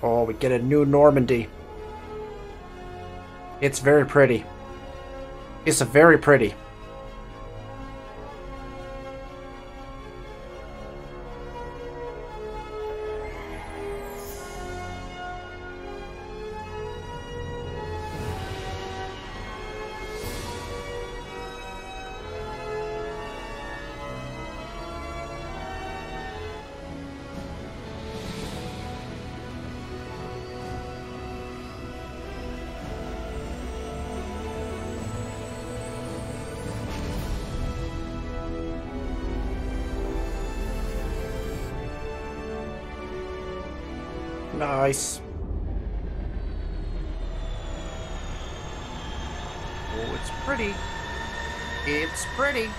Oh, we get a new Normandy. It's very pretty. It's very pretty. Nice. Oh, it's pretty. It's pretty.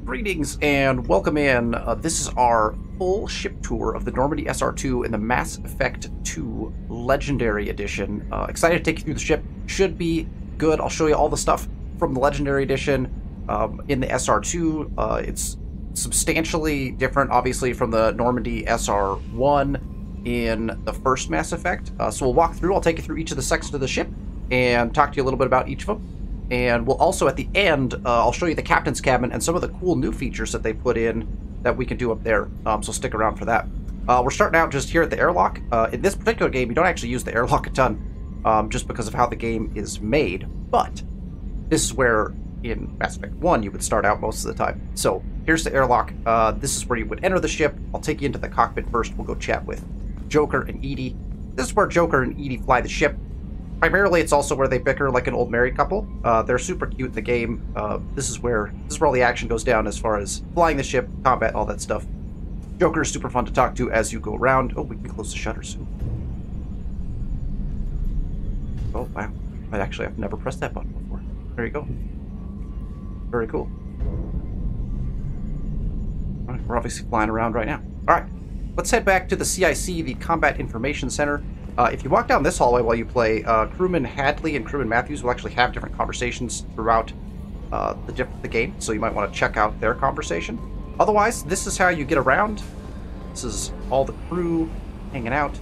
Greetings and welcome in. This is our full ship tour of the Normandy SR-2 in the Mass Effect 2 Legendary Edition. Excited to take you through the ship. Should be good. I'll show you all the stuff from the Legendary Edition in the SR-2. It's substantially different, obviously, from the Normandy SR-1 in the first Mass Effect. So we'll walk through. I'll take you through each of the sections of the ship and talk to you a little bit about each of them. And we'll also, at the end, I'll show you the captain's cabin and some of the cool new features that they put in that we can do up there. So stick around for that. We're starting out just here at the airlock. In this particular game, you don't actually use the airlock a ton, just because of how the game is made. But this is where, in Mass Effect 1, you would start out most of the time. So here's the airlock. This is where you would enter the ship. I'll take you into the cockpit first. We'll go chat with Joker and EDI. This is where Joker and EDI fly the ship. Primarily, it's also where they bicker like an old married couple. They're super cute in the game. This is where all the action goes down as far as flying the ship, combat, all that stuff. Joker is super fun to talk to as you go around. Oh, we can close the shutters soon. Oh, wow. I've never pressed that button before. There you go. Very cool. All right, we're obviously flying around right now. All right, let's head back to the CIC, the Combat Information Center. If you walk down this hallway while you play, Crewman Hadley and Crewman Matthews will actually have different conversations throughout the game, so you might want to check out their conversation. Otherwise, this is how you get around. This is all the crew hanging out.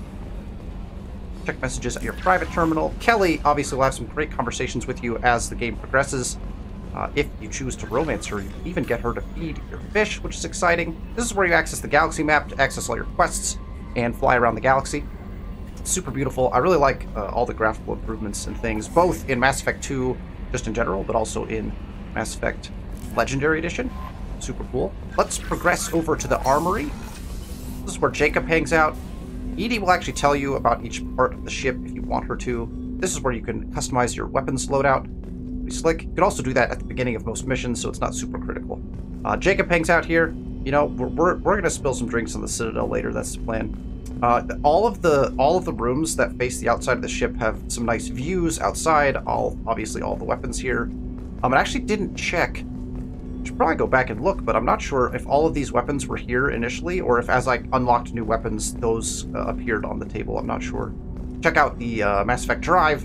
Check messages at your private terminal. Kelly obviously will have some great conversations with you as the game progresses. If you choose to romance her, you can even get her to feed your fish, which is exciting. This is where you access the galaxy map to access all your quests and fly around the galaxy. Super beautiful. I really like all the graphical improvements and things, both in Mass Effect 2, just in general, but also in Mass Effect Legendary Edition. Super cool. Let's progress over to the Armory. This is where Jacob hangs out. EDI will actually tell you about each part of the ship if you want her to. This is where you can customize your weapons loadout. Pretty slick. You can also do that at the beginning of most missions, so it's not super critical. Jacob hangs out here. You know, we're going to spill some drinks on the Citadel later. That's the plan. All of the rooms that face the outside of the ship have some nice views outside. Obviously all the weapons here. I actually didn't check. Should probably go back and look, but I'm not sure if all of these weapons were here initially, or if as I unlocked new weapons, those appeared on the table. I'm not sure. Check out the Mass Effect Drive,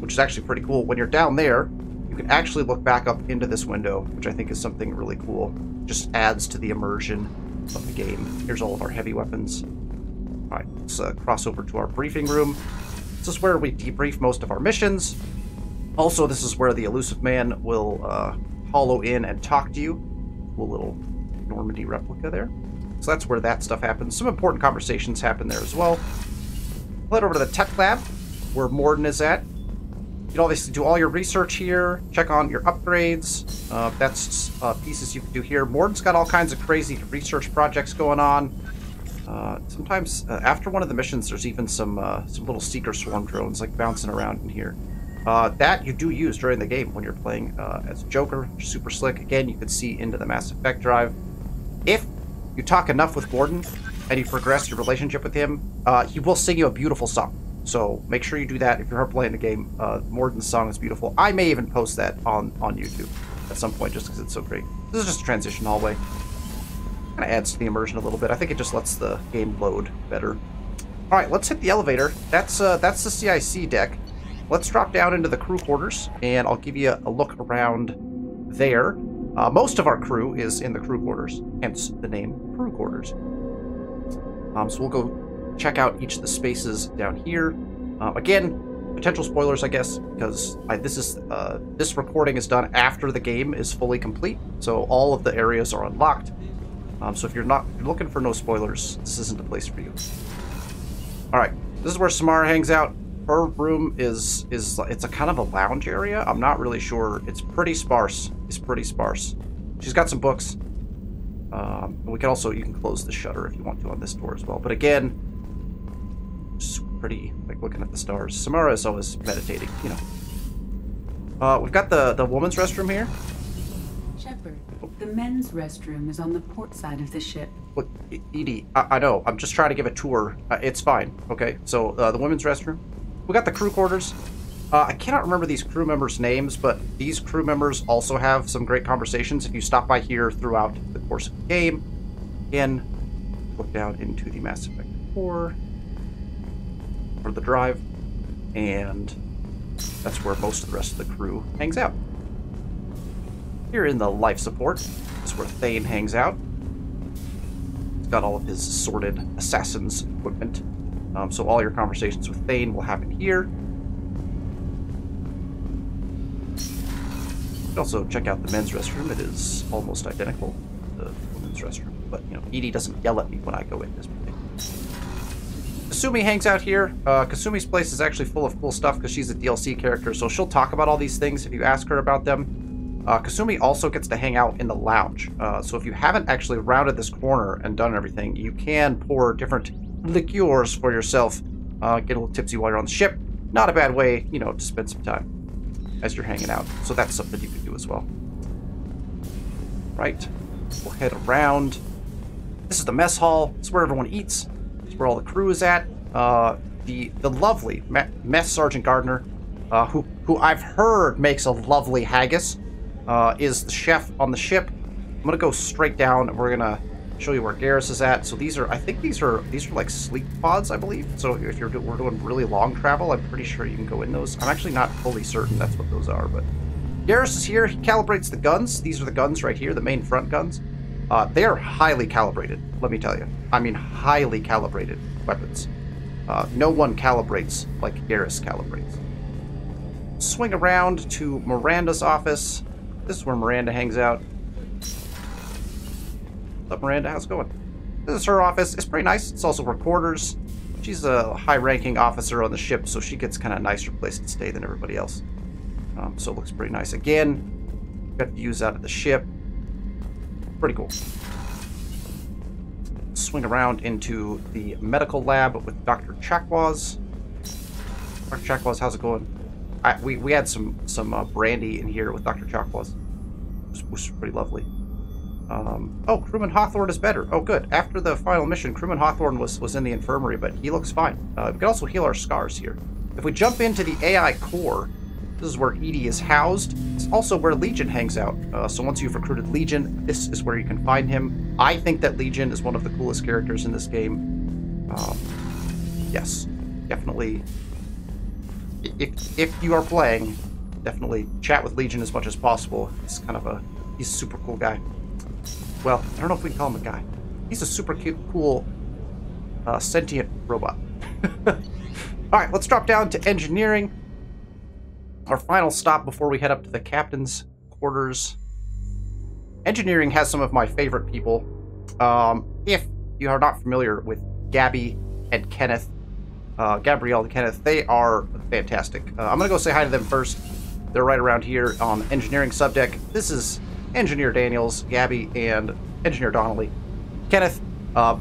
which is actually pretty cool. When you're down there, you can actually look back up into this window, which I think is something really cool. Just adds to the immersion of the game. Here's all of our heavy weapons. All right, let's cross over to our briefing room. This is where we debrief most of our missions. Also, this is where the Elusive Man will hollow in and talk to you. Cool little Normandy replica there. So that's where that stuff happens. Some important conversations happen there as well. Head over to the tech lab, where Morden is at. You can obviously do all your research here, check on your upgrades. That's pieces you can do here. Morden's got all kinds of crazy research projects going on. Sometimes after one of the missions, there's even some little Seeker Swarm drones like bouncing around in here. That you do use during the game when you're playing as Joker, which is super slick. Again, you can see into the Mass Effect drive. If you talk enough with Morden and you progress your relationship with him, he will sing you a beautiful song. So make sure you do that if you're playing the game. Morden's song is beautiful. I may even post that on YouTube at some point just because it's so great. This is just a transition hallway. Kind of adds to the immersion a little bit. I think it just lets the game load better. All right, let's hit the elevator. That's the CIC deck. Let's drop down into the crew quarters, and I'll give you a look around there. Most of our crew is in the crew quarters, hence the name crew quarters. So we'll go check out each of the spaces down here. Again, potential spoilers, I guess, because this recording is done after the game is fully complete, so all of the areas are unlocked. So if you're looking for no spoilers, this isn't the place for you. All right, this is where Samara hangs out. Her room it's a kind of a lounge area. I'm not really sure. It's pretty sparse. It's pretty sparse. She's got some books. We can also, you can close the shutter if you want to on this door as well. But again, just pretty, like looking at the stars. Samara is always meditating, you know. We've got the woman's restroom here. Shepard, the men's restroom is on the port side of the ship. Look, Edie, I know. I'm just trying to give a tour. It's fine, okay? So, the women's restroom. We got the crew quarters. I cannot remember these crew members' names, but these crew members also have some great conversations. If you stop by here throughout the course of the game, again, look down into the Mass Effect 4 or the drive, and that's where most of the rest of the crew hangs out. Here in the life support is where Thane hangs out. He's got all of his assorted assassin's equipment. So all your conversations with Thane will happen here. You can also check out the men's restroom. It is almost identical to the women's restroom. But, you know, Edie doesn't yell at me when I go in this particular. Kasumi hangs out here. Kasumi's place is actually full of cool stuff because she's a DLC character, so she'll talk about all these things if you ask her about them. Kasumi also gets to hang out in the lounge. So if you haven't actually rounded this corner and done everything, you can pour different liqueurs for yourself. Get a little tipsy while you're on the ship. Not a bad way, you know, to spend some time as you're hanging out. So that's something you can do as well. Right. We'll head around. This is the mess hall. It's where everyone eats. It's where all the crew is at. The lovely Mess Sergeant Gardner, who I've heard makes a lovely haggis, is the chef on the ship. I'm gonna go straight down and we're gonna show you where Garrus is at. So these are, I think these are like sleep pods, I believe. So if we're doing really long travel, I'm pretty sure you can go in those. I'm actually not fully certain that's what those are, but Garrus is here. He calibrates the guns. These are the guns right here, the main front guns. They are highly calibrated, let me tell you. I mean, highly calibrated weapons. No one calibrates like Garrus calibrates. Swing around to Miranda's office. This is where Miranda hangs out. What's up, Miranda? How's it going? This is her office. It's pretty nice. It's also her quarters. She's a high-ranking officer on the ship, so she gets kind of a nicer place to stay than everybody else. So it looks pretty nice. Again, got views out of the ship. Pretty cool. Swing around into the medical lab with Dr. Chakwas. Dr. Chakwas, how's it going? We had some brandy in here with Dr. Chakwas, which was pretty lovely. Oh, Crewman Hawthorne is better. Oh, good. After the final mission, Crewman Hawthorne was in the infirmary, but he looks fine. We can also heal our scars here. If we jump into the AI core, this is where Edie is housed. It's also where Legion hangs out. So once you've recruited Legion, this is where you can find him. I think that Legion is one of the coolest characters in this game. Yes, definitely. If you are playing, definitely chat with Legion as much as possible. He's he's a super cool guy. Well, I don't know if we can call him a guy. He's a super cute, cool, sentient robot. Alright, let's drop down to engineering. Our final stop before we head up to the captain's quarters. Engineering has some of my favorite people. If you are not familiar with Gabby and Kenneth, Gabrielle and Kenneth, they are fantastic. I'm going to go say hi to them first. They're right around here on the engineering subdeck. This is Engineer Daniels, Gabby, and Engineer Donnelly. Kenneth,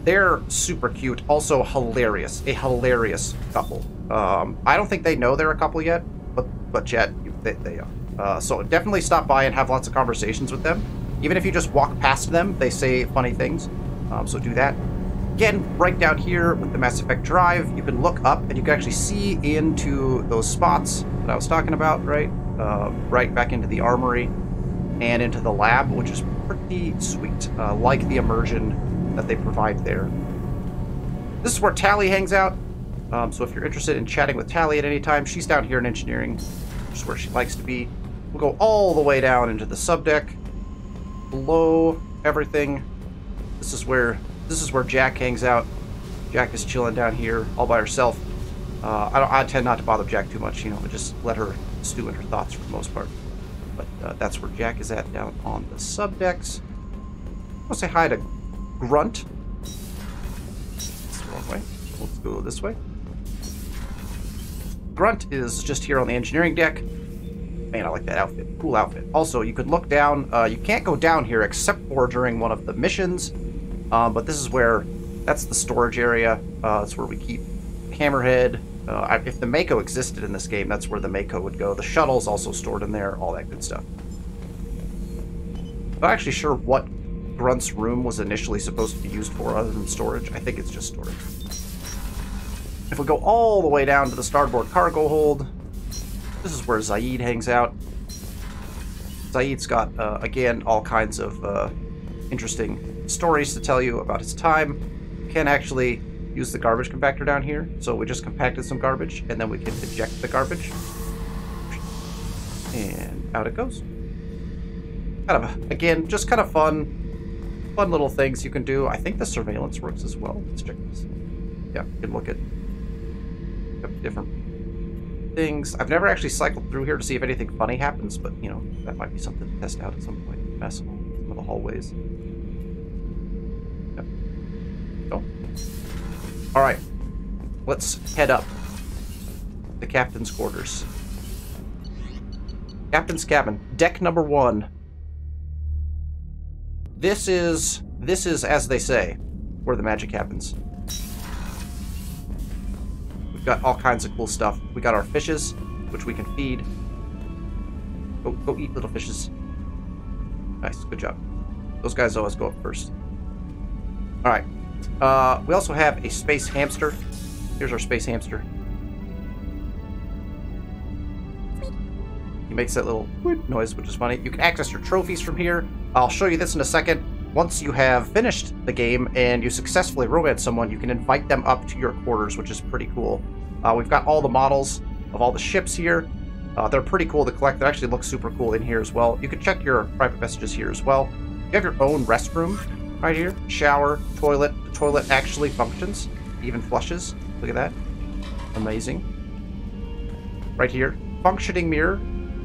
they're super cute, also hilarious. A hilarious couple. I don't think they know they're a couple yet, but yet they are. So definitely stop by and have lots of conversations with them. Even if you just walk past them, they say funny things. So do that. Again, right down here with the Mass Effect drive, you can look up and you can actually see into those spots that I was talking about, right? Right back into the Armory and into the lab, which is pretty sweet, like the immersion that they provide there. This is where Tally hangs out, so if you're interested in chatting with Tally at any time, she's down here in engineering, which is where she likes to be. We'll go all the way down into the subdeck, below everything. This is where Jack hangs out. Jack is chilling down here all by herself. I tend not to bother Jack too much, you know, just let her stew in her thoughts for the most part. But that's where Jack is at down on the subdecks. I'll say hi to Grunt. That's the wrong way. Let's go this way. Grunt is just here on the engineering deck. Man, I like that outfit. Cool outfit. Also, you could look down. You can't go down here except for during one of the missions. But this is where, that's the storage area. That's where we keep Hammerhead. If the Mako existed in this game, that's where the Mako would go. The shuttle's also stored in there, all that good stuff. I'm not actually sure what Grunt's room was initially supposed to be used for other than storage. I think it's just storage. If we go all the way down to the starboard cargo hold, this is where Zaid hangs out. Zaid's got, again, all kinds of interesting stories to tell you about his time. You can actually use the garbage compactor down here. So we just compacted some garbage, and then we can eject the garbage. And out it goes. Kind of, again, just kind of fun little things you can do. I think the surveillance works as well. Let's check this. Yeah, you can look at different things. I've never actually cycled through here to see if anything funny happens, but, you know, that might be something to test out at some point. Mess with some of the hallways. Yep. Go. Alright, let's head up. The captain's quarters. Captain's cabin. Deck number 1. This is, as they say, where the magic happens. We've got all kinds of cool stuff. We got our fishes, which we can feed. Go eat, little fishes. Nice, good job. Those guys always go up first. Alright. We also have a space hamster. Here's our space hamster. He makes that little noise, which is funny. You can access your trophies from here. I'll show you this in a second. Once you have finished the game and you successfully romance someone, you can invite them up to your quarters, which is pretty cool. We've got all the models of all the ships here. They're pretty cool to collect. They actually look super cool in here as well. You can check your private messages here as well. You have your own restroom right here. Shower, toilet. The toilet actually functions. Even flushes. Look at that. Amazing. Right here. Functioning mirror,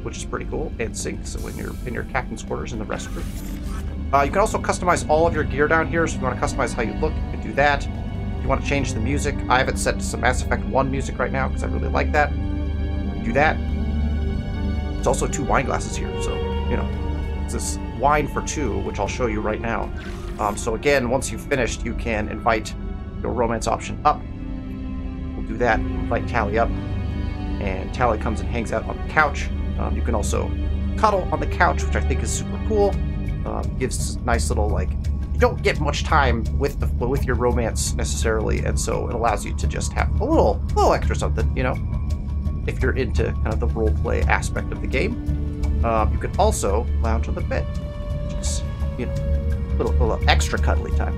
which is pretty cool. And sink, so when you're in your captain's quarters in the restroom. You can also customize all of your gear down here. So if you want to customize how you look, you can do that. If you want to change the music, I have it set to some Mass Effect 1 music right now because I really like that. Do that. There's also 2 wine glasses here, so, you know, it's this wine for 2, which I'll show you right now. So again, once you've finished, you can invite your romance option up. We'll do that, invite Tally up, and Tally comes and hangs out on the couch. You can also cuddle on the couch, which I think is super cool. Gives nice little, like, you don't get much time with your romance necessarily, and so it allows you to just have a little extra something, you know, if you're into kind of the roleplay aspect of the game. You can also lounge on the bed, which is, you know, a little extra cuddly time.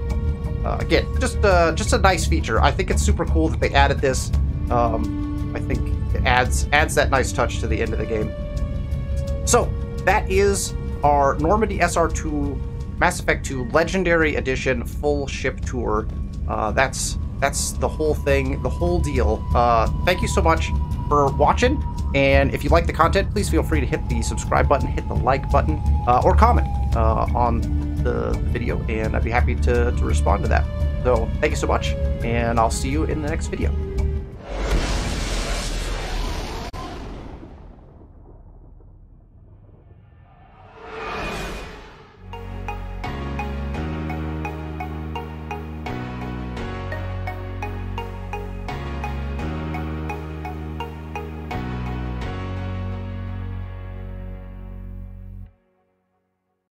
Again, just a nice feature. I think it's super cool that they added this. I think it adds that nice touch to the end of the game. So that is our Normandy SR-2 Mass Effect 2 Legendary Edition full ship tour. That's the whole thing, the whole deal. Thank you so much for watching, and if you like the content, please feel free to hit the subscribe button, hit the like button, or comment on the video, and I'd be happy to respond to that. So thank you so much, and I'll see you in the next video.